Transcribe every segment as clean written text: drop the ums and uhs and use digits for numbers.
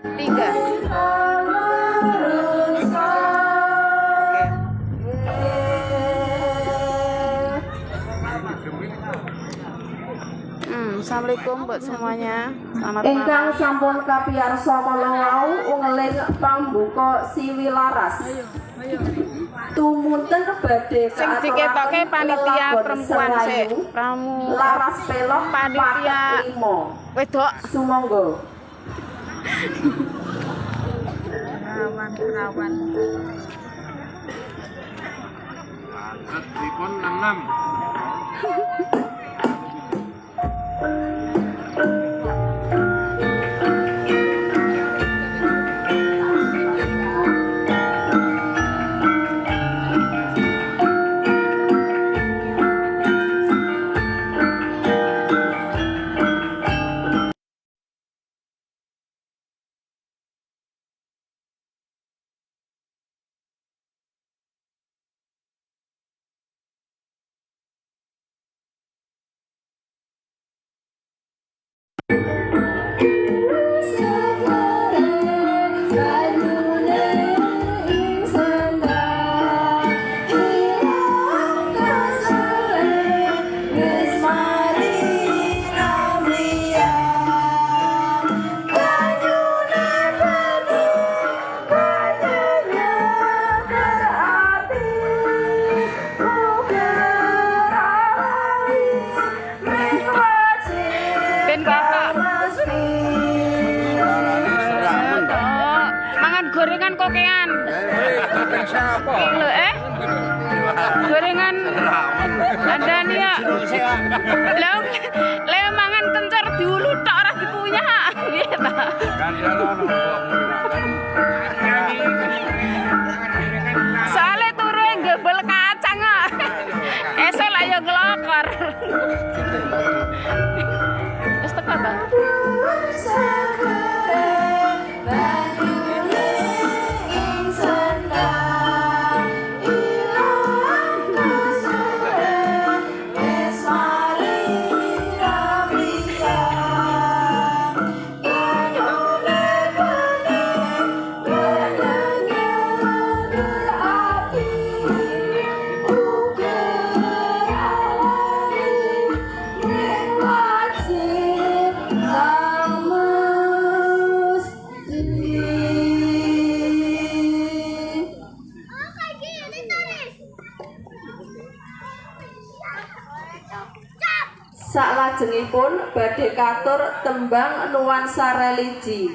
Tiga. Assalamualaikum buat semuanya. Selamat malam. Ingkang sampun kapiyarsa kala wau ungeling pambuka siwi laras. Tumunten badhe Sing diketoke panitia perempuan sik. Pramu laras pelok panitia wedok. Sumangga. Perawan. Tripon 66. Gorengan kokean. Gorengan ada nih ya. Lah mangan kencer diulu tok ora dipunya. Piye ta? Soale turu ngebel kacang kok. Esuk lah yo nglokor. Wis teko ta? Saklajengipun badhe katur tembang nuansa religi,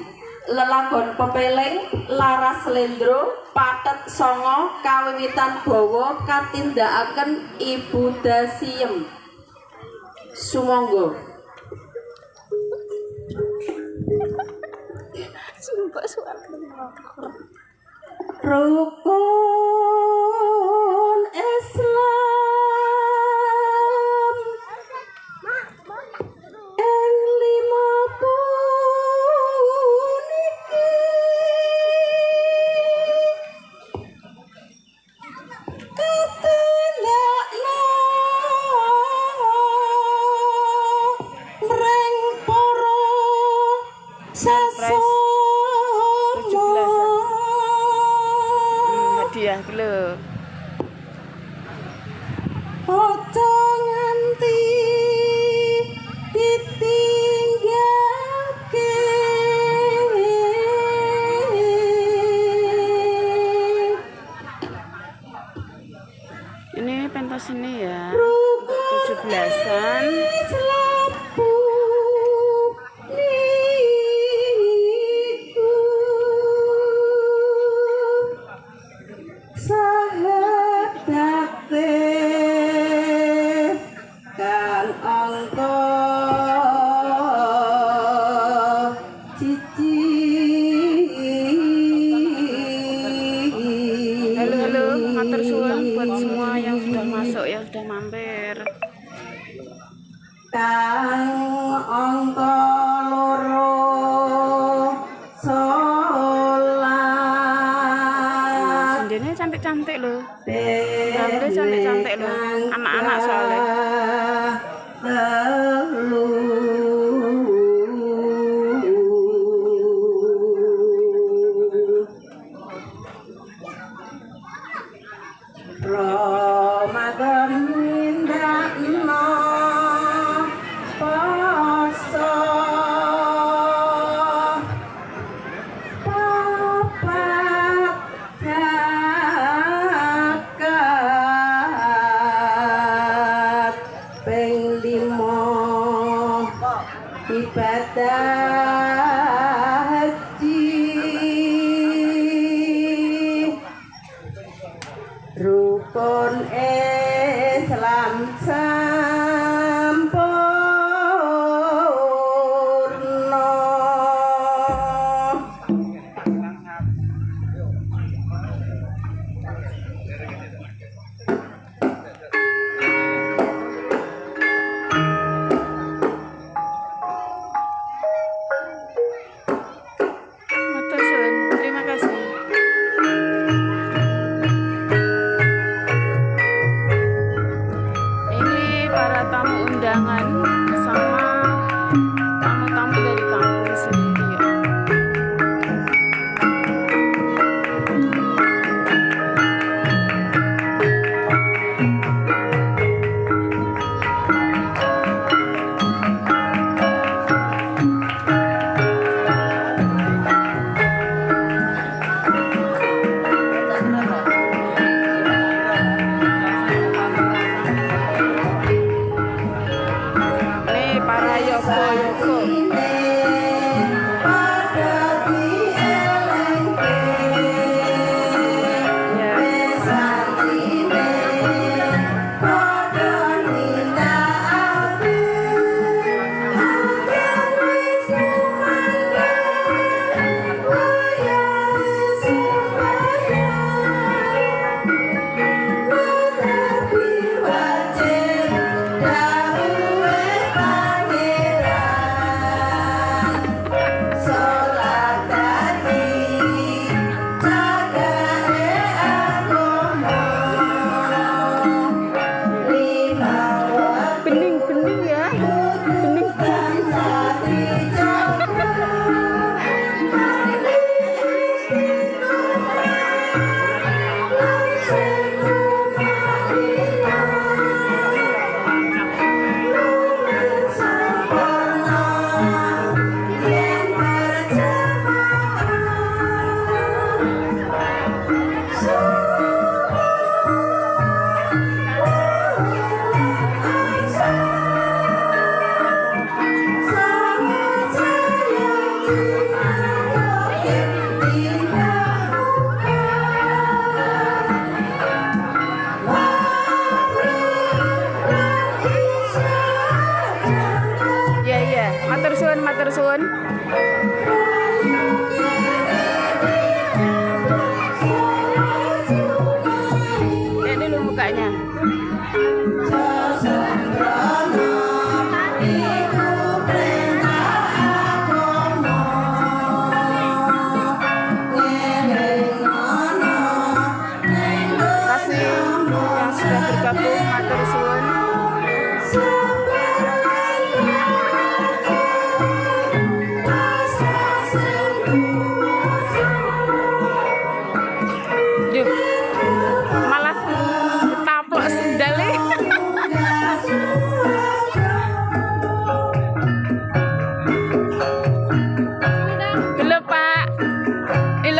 lelagon pepeling, laras slendro, pathet sanga kawiwitan bawa katindakaken Ibu Dasiem. Sumangga. Sumpah suara Rukun Islam ing lima puniki katindakna mring para sesama. hadiah lho. Ojo nganti ditinggalke. Ini pentas ini ya untuk 17-an. Matur suwun buat semua yang sudah masuk, yang sudah mampir. Kang angka loro solat. Sendirinya cantik-cantik loh. Gambarnya cantik-cantik loh. Anak-anak soalnya.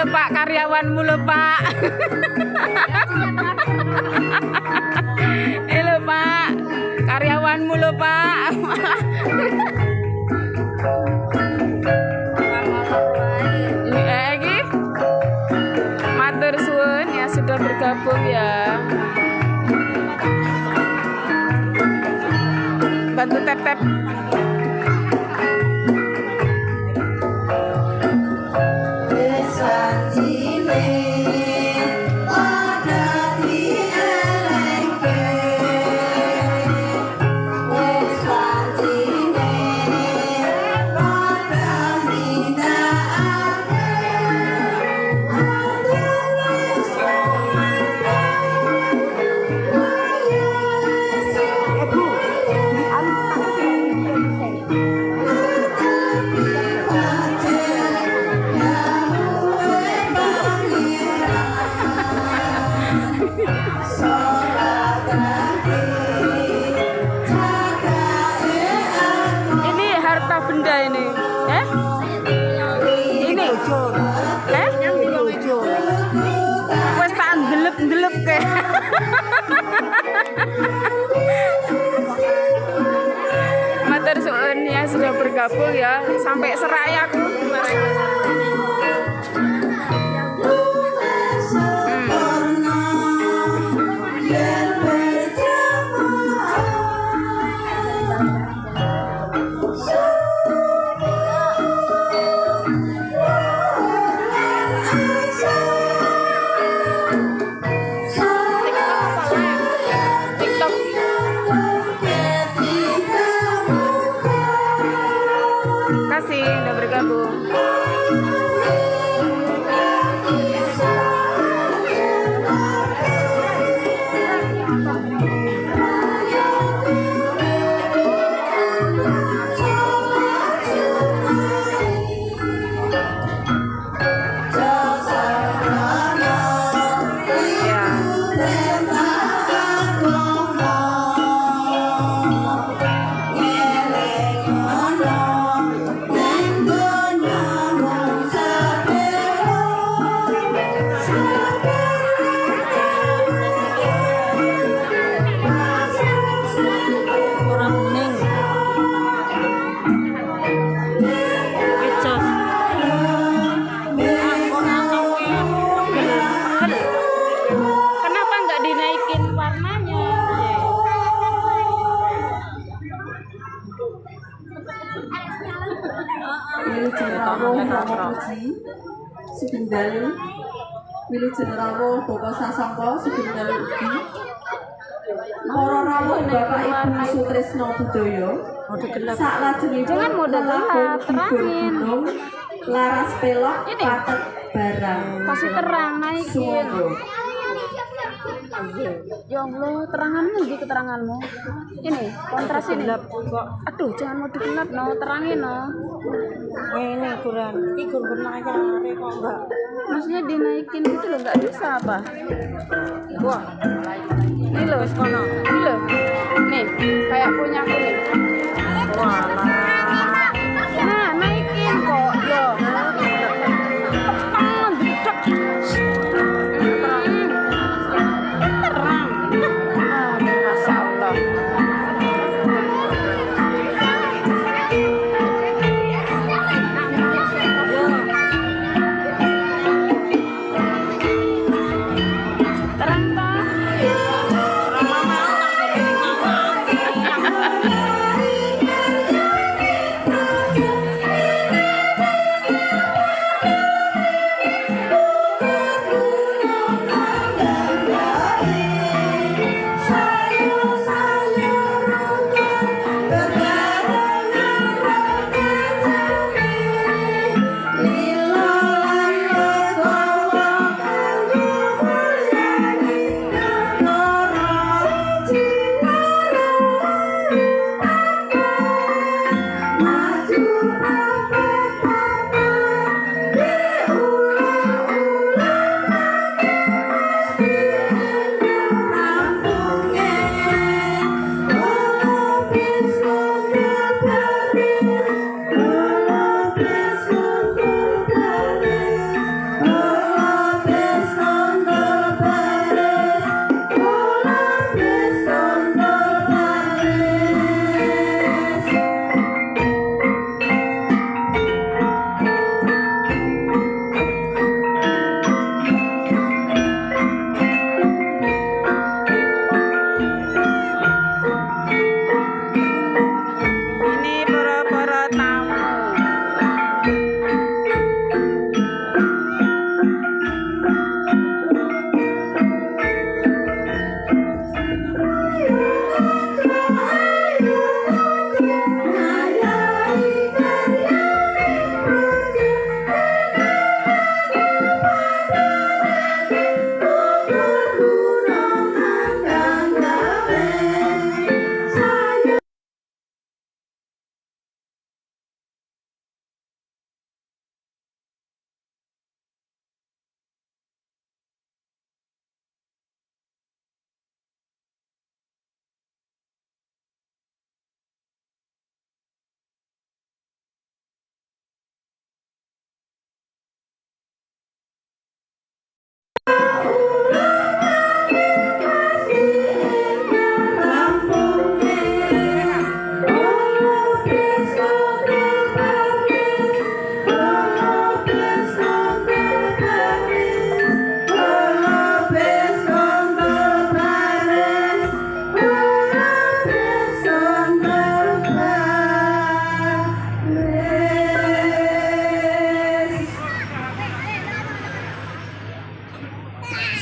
lho Pak, karyawanmu lho Pak. Lho Pak, karyawanmu lho Pak. Iki matur suwun ya sudah bergabung ya. Bantu tap-tap. Ini harta benda ini, ini, wes tak ndelep-ndelep ke. Matur suwun ya sudah bergabung ya sampai serayaku. Kasih udah bergabung. Kenapa nggak dinaikin warnanya? Wilujeng rawuh Rama Puji sugeng dalu. Wilujeng rawuh Bapak Sasongko sugeng dalu ugi. Para rawuh Bapak Ibu Sutrisno Budaya. Saklajengipun Jangan modal gelap, terangin. Laras pelok Ini. patet barang. Kasih terang, naikin. Sumangga. Ya Allah, teranganmu di keteranganmu. Ini kontras ini. Aduh, jangan mau digelap no, terangin no. Ini kurang, ini kurang aja kok enggak. Maksudnya dinaikin gitu loh, nggak bisa apa? Wah, Ini loh, ini loh. Nih, kayak punya aku nih. walah. Nah, naikin kok, yo. Tepang, gedek. Terang. Masya Allah. Terang toh.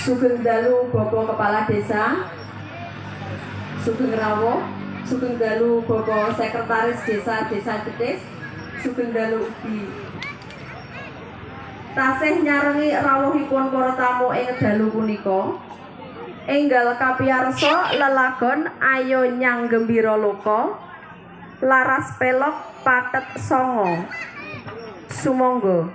Sugeng dalu Bapak Kepala Desa, sugeng rawuh, sugeng dalu Bapak Sekretaris Desa Cetis, sugeng dalu ugi tasih nyarengi rawuhipun para tamu ing dalu punika. Enggal kapiyarsa lelagon Ayo Nyang Gembira Loka laras pelok pathet songo. Sumangga.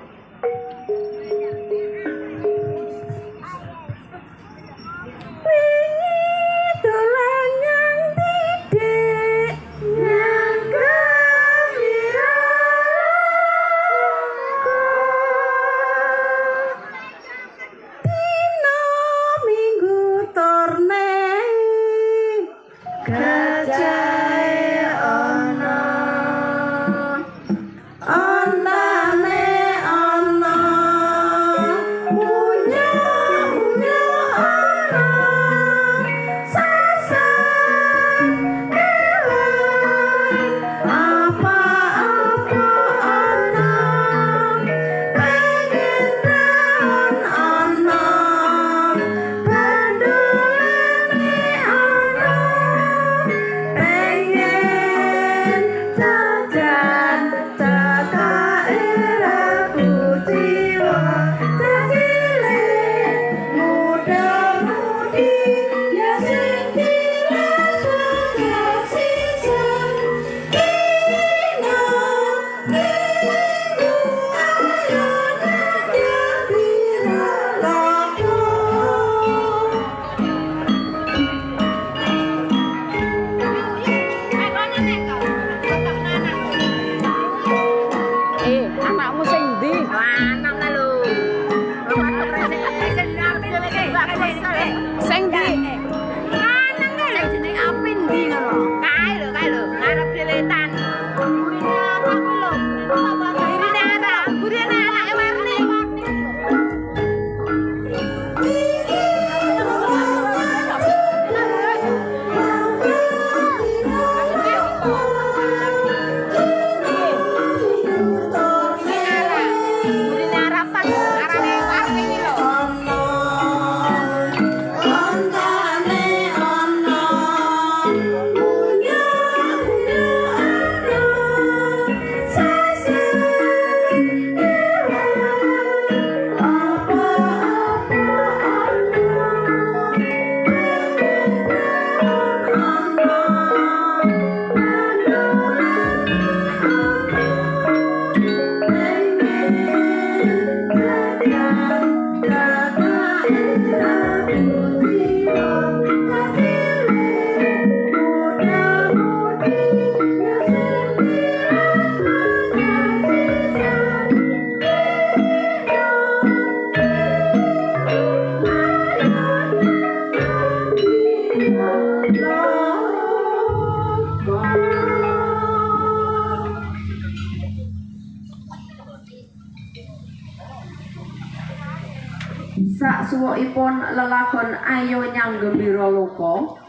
Saksuwukipun lelagon Ayo Nyang Gembira Loka,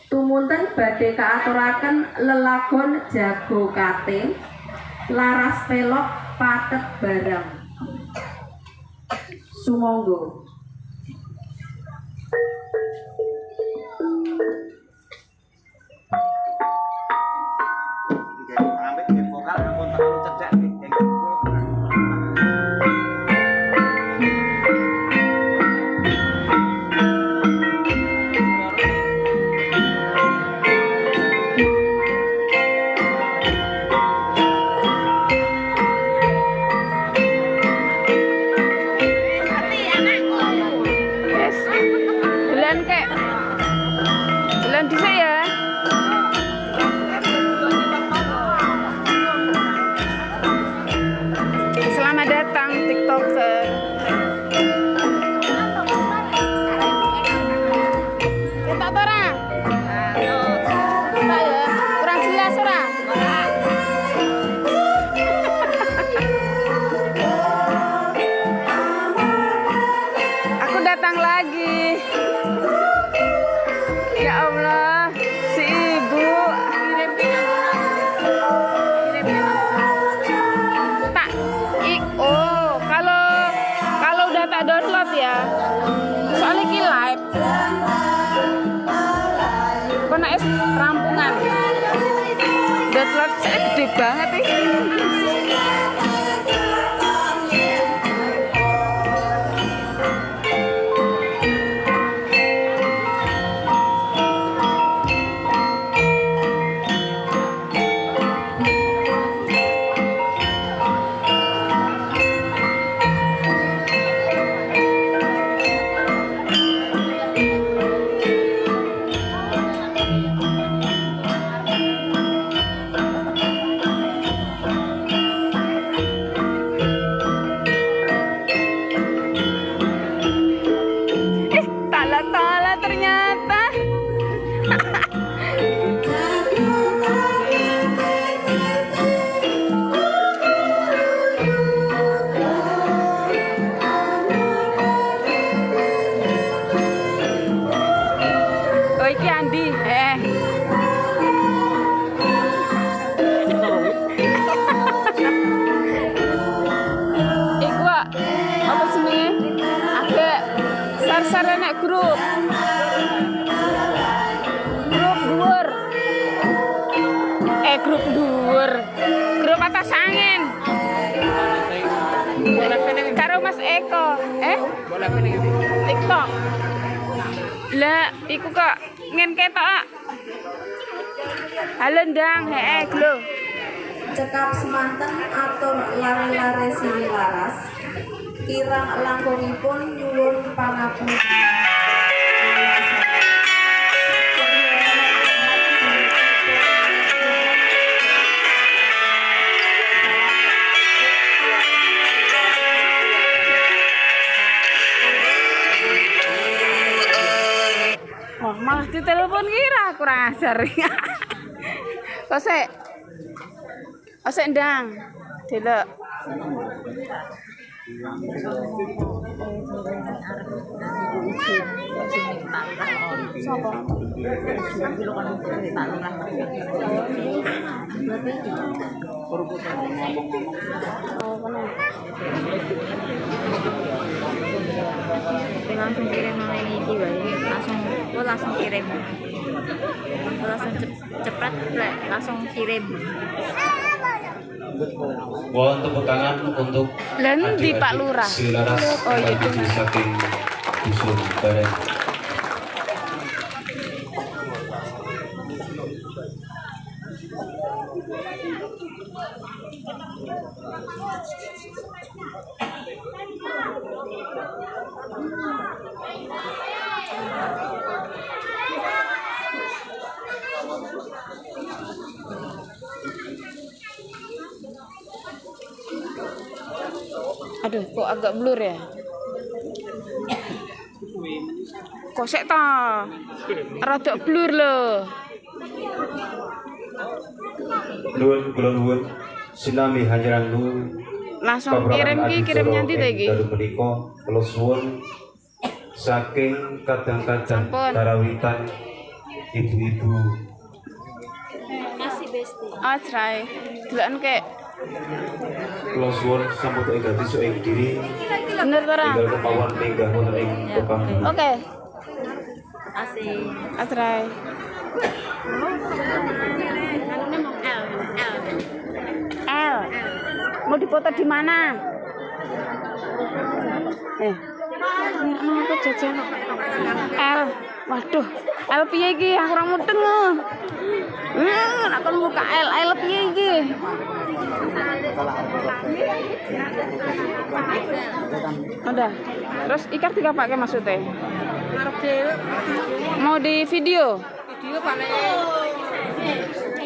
tumunten badhe kaaturaken lelagon Jago Kating laras pelok pathet barang. Sumangga. Selamat datang TikToker. Kita tora. Kita ya, kurang jelas ora? Aku datang lagi. Ya Allah, si ibu. Oh, kalau udah tak download ya. Soalnya ki live. Kono es rampungan. Download saya gede banget iki. Tala-tala ternyata. Oh iki Andi. Iku apa jenenge? Agak sar-sar enek grup dhuwur. Grup dhuwur. Grup atas angin. Karo Mas Eko. Boleh ning TikTok. Lah, iku kok ngen ketok. Halo ndang, glo. Cekap semanten atur lare-lare sini laras. Kirang langkungipun nyuwun pangapunten. Wah, malah ditelepon kira kurang ajar. Kosek. Kosek ndang. Delok. Sopo? Langsung kirim mana ini langsung kirim. Langsung cepet langsung kirim. Mohon tepuk tangan untuk Di Pak Lurah. Silaras Bagi saking Dusun Bareng. Aduh, kok agak blur ya? Kok sek ta? Rada blur loh. Nuwun kula nuwun sinami hanjaran nuwun. Langsung kirim nanti ta iki. Dalu menika kula suwun saking kadang-kadang Sampun. karawitan ibu-ibu. Masih besti. Asrai. Deloken kek. Kula suwun sampun enggal besok ing diri Bener ta ora? tinggal kepawon minggah wonten ing Bapak. Oke. Asih. Asrai. L. Mau dipoto di mana? Apa jajan? L. Waduh, L piye iki? Aku ora mudeng. Nek kon buka L piye iki? Udah. Terus ikat dipakai maksudnya? Mau di video?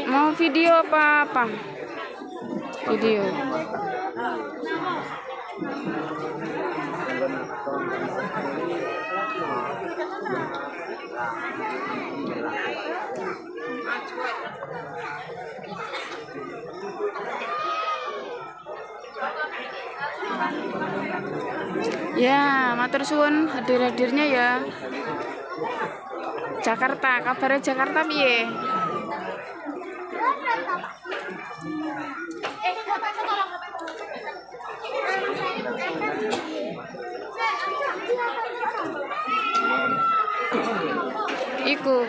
Mau video apa? Video. Ya, matur suwun hadir-hadirnya ya. Jakarta, kabarnya Jakarta piye? iku.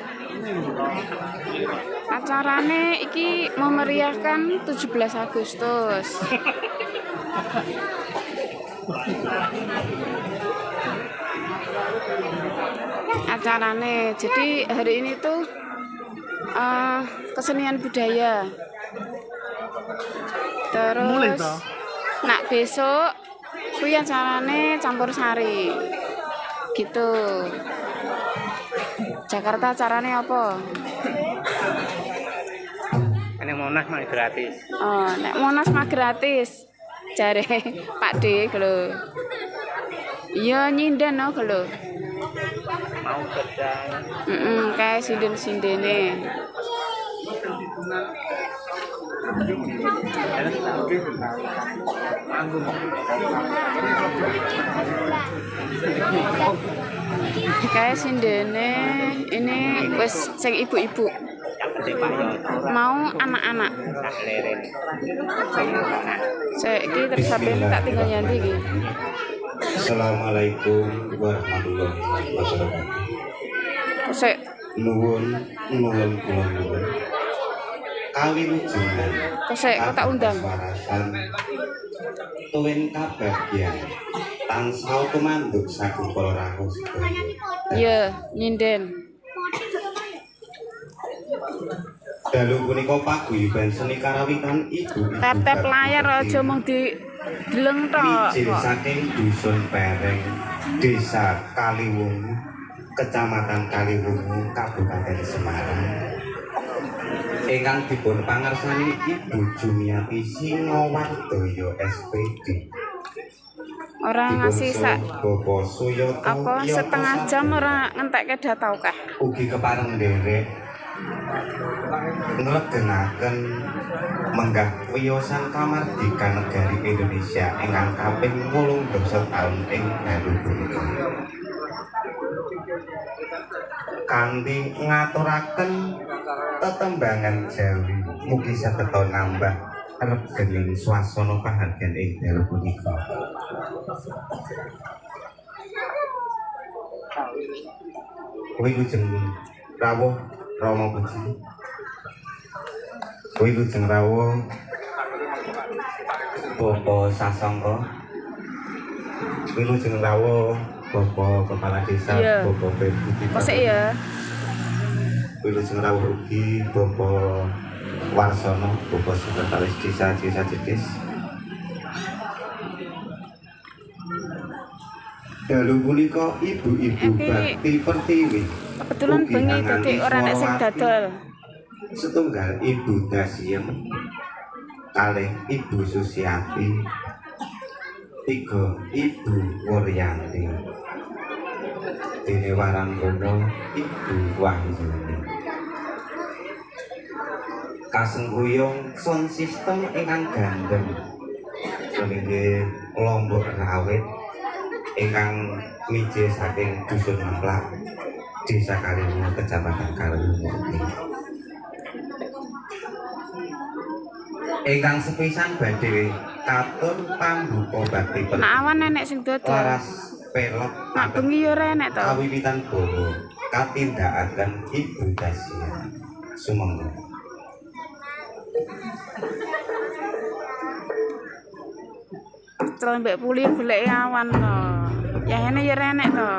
Acarane iki memeriahkan 17 Agustus. Acarane. Jadi hari ini tuh kesenian budaya. Terus nak besok kuwi acarane campur sari. Gitu. Jakarta acarane apa? Nek Monas mah gratis. Oh, nek Monas mah gratis. Jare Pak D lho. Iya nyinden no lho. Mau kerja. Kayak sinden-sindene. Kayak sindene ini wis sing ibu-ibu. Mau anak-anak. Saiki terus sampeyan tak tinggal nyanti iki. Assalamualaikum warahmatullahi wabarakatuh. Sik Nuwun kula nuwun. Kawilujengan. Kok tak undang. Warasan tuwin kabagyan. Tansah tumanduk saking para rawuh sedaya. Iya, nyinden. Dalu punika paguyuban seni karawitan ibu-ibu. Tep-tep layar aja mung di deleng tok. Mijil saking dusun Pereng, Desa Kaliwungu, Kecamatan Kaliwungu, Kabupaten Semarang. Ingkang dipun pangersani Ibu Jumiati Singowardoyo SPD. Ora ngasih sak Bapak Suyoto apa setengah jam ora ngentekke data akeh. ugi kepareng nderek nglegengaken menggah wiyosan kamardikan negari Indonesia ingkang kaping 18 taun ing dalu punika. Kanthi ngaturaken tetembangan Jawi mugi saged nambah regening swasana pahargyan ing dalu punika. Wilujeng rawuh Rama Puji. Wilujeng rawuh Bapak Sasongko. Wilujeng rawuh Bapak Kepala Desa, Iya. Bapak Budi. Kok sik ya? Wilujeng rawuh ugi Bapak Warsono, Bapak Sekretaris Desa Jedis. Dalu punika ibu-ibu bakti pertiwi. Kebetulan bengi dadi ora nek sing dadal. Setunggal Ibu Dasiem, kalih Ibu Susiati, 3 Ibu Wuryanti, dene Waranggono Ibu Wahyuni. Kasengguyung sound system ingkang gandeng menika Lombok Rawit ingkang mijil saking Dusun Memplak, Desa Kaliwungu, Kecamatan Kaliwungu. Ingkang sepisan badhe katur pambuka bakti Nak awan nenek sing dodol. laras pelok Nak bengi ya ora enek to. kawiwitan boho katindakaken Ibu Dasia sumangga. Terus mbek puli goleki awan to. Ya ene ya ora enek to.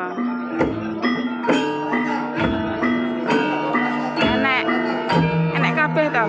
Enek kabeh to.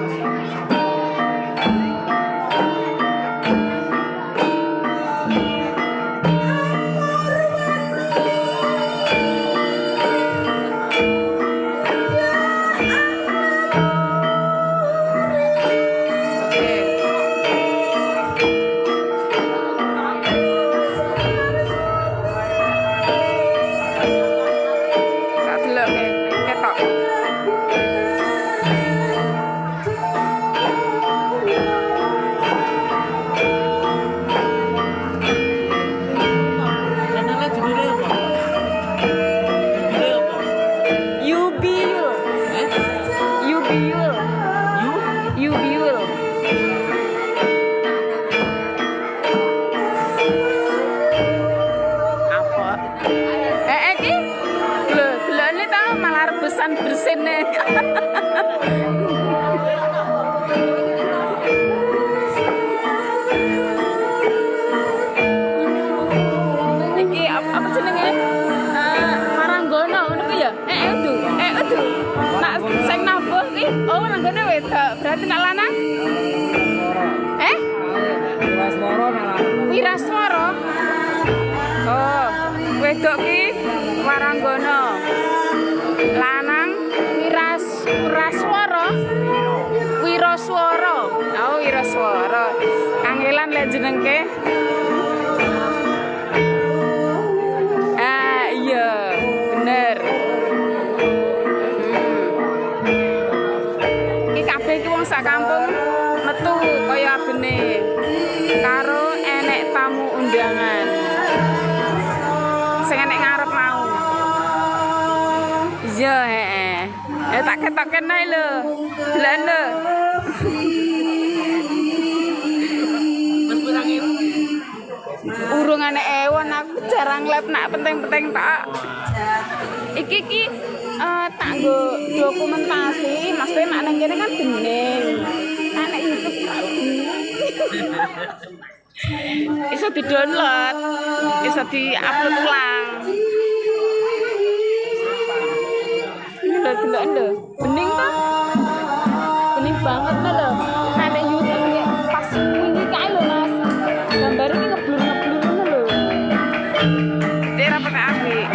bersinnya. Iki apa jenenge? Maranggono ngono ku ya? Itu. Nak sing nabuh ki oh Maranggone wedok. Berarti nak lanang? Wiraswara. Oh, wedok ki Maranggono. Lanang Wiraswara. Wiraswara. Oh, Wiraswara. Kangelan lek jenengke. Ah, iya, bener. Iki kabeh iki wong sak kampung metu kaya abene. Karo enek tamu undangan. Sing enek ngarep mau. Iya, heeh. Tak ketoken ae lho. Delan lho. Urung enek ewan aku jarang live nak penting-penting tak. Iki tak nggo dokumentasi, maksudnya nak nang kene kan bening. Nek YouTube tak iso di-download, iso di-upload ulang. Delok lho, bening ta? Bening banget lho. Nek YouTube iki pas wingi kae lho Mas. Gambar iki ngeblur-ngeblur ngono lho. Dek ra pakai apik.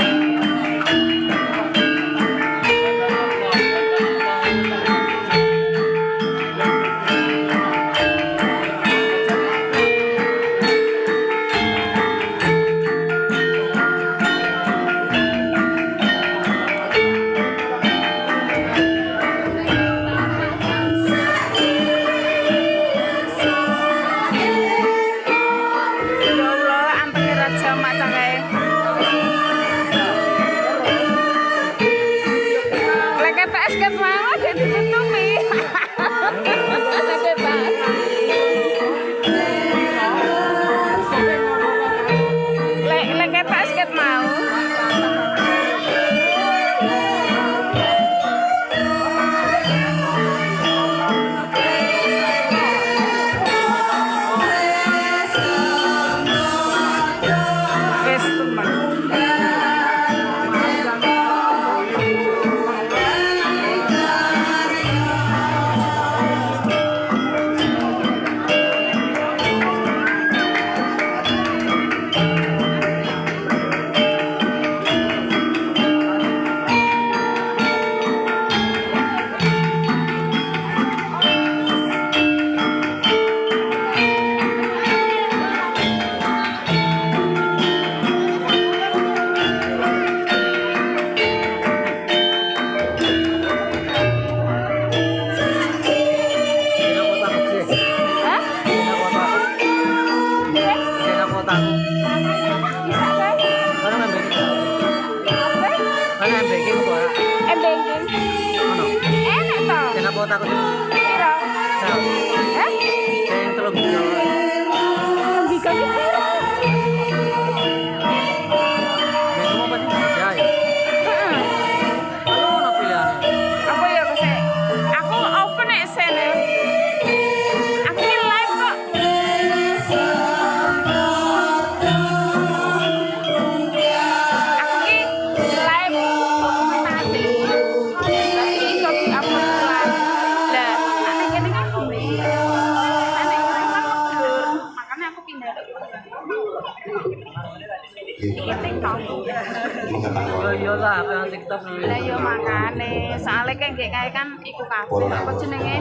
Lah yo makane, soalnya kan kayak kan iku kabeh apa jenenge?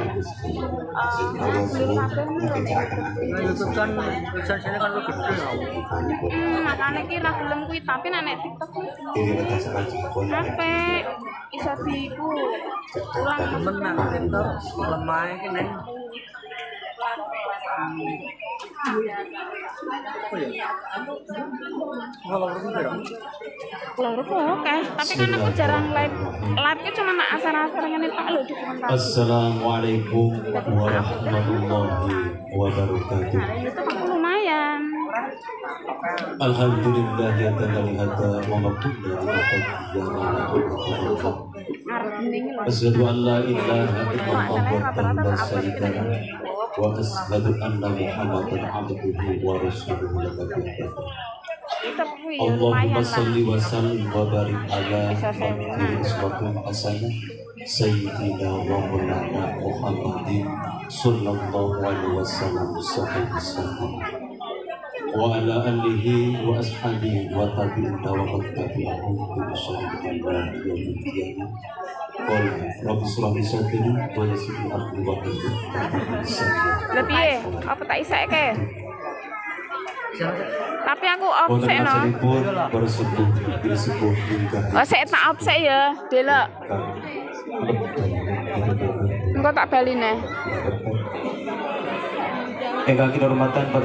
YouTube kan bisa sini kan lu gede. Makane ki ra gelem kuwi, tapi nek TikTok kuwi apik iso diiku ulang Menang TikTok lemah iki neng. Loro kok oke, tapi kan aku jarang live. Live-nya cuma nak asar-asar ngene tok lho dokumentasi. Assalamualaikum warahmatullahi wabarakatuh. Itu aku lumayan. Alhamdulillah ya tanah hada wa mabtunda Arep mending lho. Asyhadu an la ilaha illallah wahdahu la syarika lah wa asyhadu anna Muhammadan abduhu wa rasuluhu la nabiyya ba'dahu. Itu ya Allahumma lumayan lah. salli wa sallim wa barik ala man uswatun hasanah sayyidina wa maulana Muhammadin sallallahu alaihi wasallam wa ala alihi wa ashabihi wa tabi'in wa tabi'ahum bi ihsanin ila yaumil qiyamah. Qul rabbi shrah li sadri wa yassir li amri wa hlul 'uqdatam min lisani. Lah piye? Apa tak iseke? Tapi aku off Wonten sik no. asalipun bersepuh di sebuah tingkah Oh, sik tak off sik ya, Delok. Engko tak bali neh. Engkang kinurmatan